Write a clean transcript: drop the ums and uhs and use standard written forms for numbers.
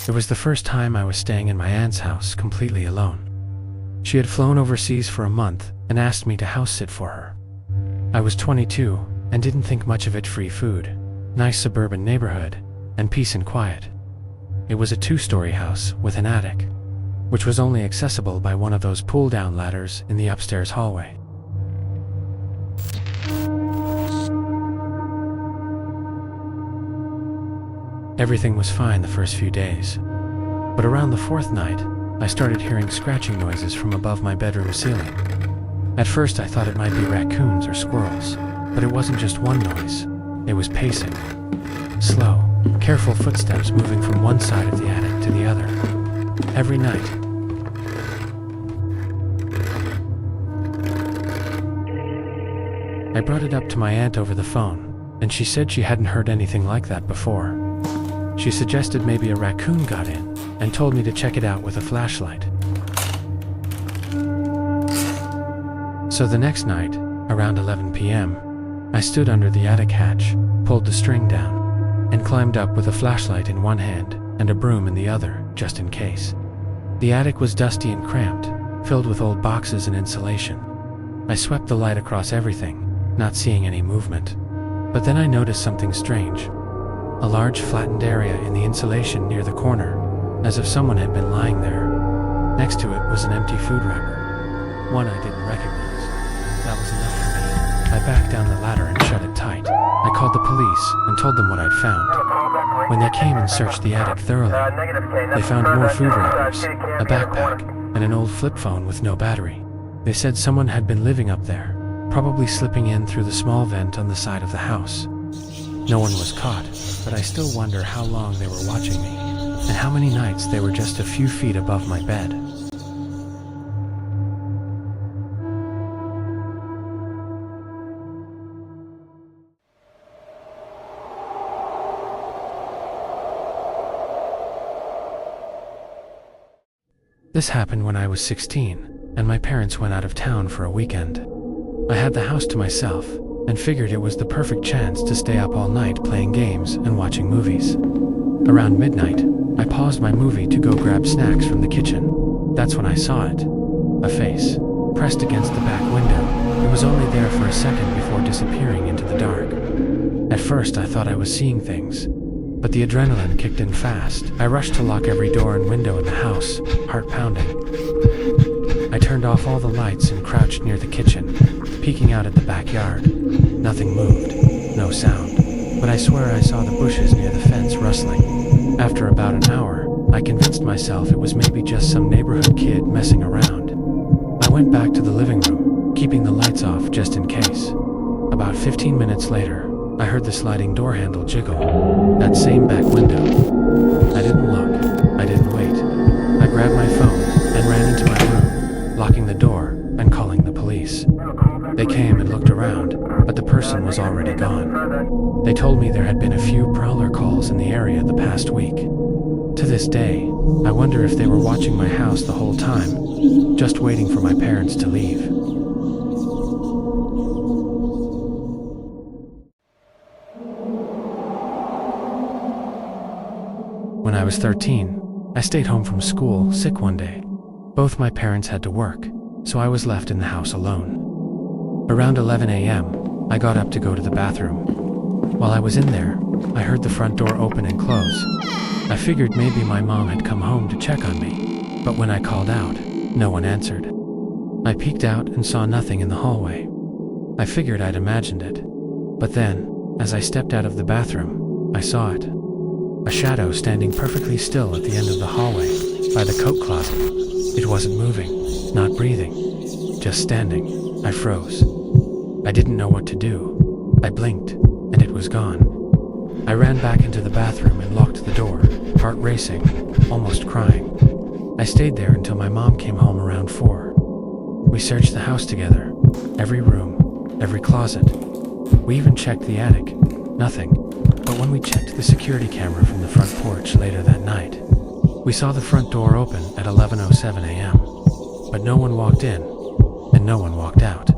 It was the first time I was staying in my aunt's house completely alone. She had flown overseas for a month and asked me to house sit for her. I was 22 and didn't think much of it. Free food, nice suburban neighborhood, and peace and quiet. It was a 2-story house with an attic, which was only accessible by one of those pull-down ladders in the upstairs hallway. Everything was fine the first few days, but around the 4th night, I started hearing scratching noises from above my bedroom ceiling. At first I thought it might be raccoons or squirrels, but it wasn't just one noise. It was pacing. Slow, careful footsteps moving from one side of the attic to the other. Every night. I brought it up to my aunt over the phone, and she said she hadn't heard anything like that before. She suggested maybe a raccoon got in, and told me to check it out with a flashlight. So the next night, around 11 p.m., I stood under the attic hatch, pulled the string down, and climbed up with a flashlight in one hand and a broom in the other, just in case. The attic was dusty and cramped, filled with old boxes and insulation. I swept the light across everything, not seeing any movement. But then I noticed something strange. A large flattened area in the insulation near the corner, as if someone had been lying there. Next to it was an empty food wrapper, one I didn't recognize. That was enough for me. I backed down the ladder and shut it tight. I called the police and told them what I'd found. When they came and searched the attic thoroughly, they found more food wrappers, a backpack, and an old flip phone with no battery. They said someone had been living up there, probably slipping in through the small vent on the side of the house. No one was caught, but I still wonder how long they were watching me, and how many nights they were just a few feet above my bed. This happened when I was 16, and my parents went out of town for a weekend. I had the house to myself, and figured it was the perfect chance to stay up all night playing games and watching movies. Around midnight, I paused my movie to go grab snacks from the kitchen. That's when I saw it. A face, pressed against the back window. It was only there for a second before disappearing into the dark. At first I thought I was seeing things, but the adrenaline kicked in fast. I rushed to lock every door and window in the house, heart pounding. I turned off all the lights and crouched near the kitchen, peeking out at the backyard. Nothing moved, no sound, but I swear I saw the bushes near the fence rustling. After about an hour, I convinced myself it was maybe just some neighborhood kid messing around. I went back to the living room, keeping the lights off just in case. About 15 minutes later, I heard the sliding door handle jiggle. That same back window. I didn't look. I didn't wait. I grabbed my phone and ran into my room, locking the door and calling the police. They came and looked around, but the person was already gone. They told me there had been a few prowler calls in the area the past week. To this day, I wonder if they were watching my house the whole time, just waiting for my parents to leave. When I was 13, I stayed home from school sick one day. Both my parents had to work, so I was left in the house alone. Around 11 a.m., I got up to go to the bathroom. While I was in there, I heard the front door open and close. I figured maybe my mom had come home to check on me, but when I called out, no one answered. I peeked out and saw nothing in the hallway. I figured I'd imagined it. But then, as I stepped out of the bathroom, I saw it. A shadow standing perfectly still at the end of the hallway, by the coat closet. It wasn't moving, not breathing, just standing. I froze. I didn't know what to do. I blinked, and it was gone. I ran back into the bathroom and locked the door, heart racing, almost crying. I stayed there until my mom came home around 4. We searched the house together, every room, every closet. We even checked the attic. Nothing. But when we checked the security camera from the front porch later that night, we saw the front door open at 11:07 a.m. But no one walked in, and no one walked out.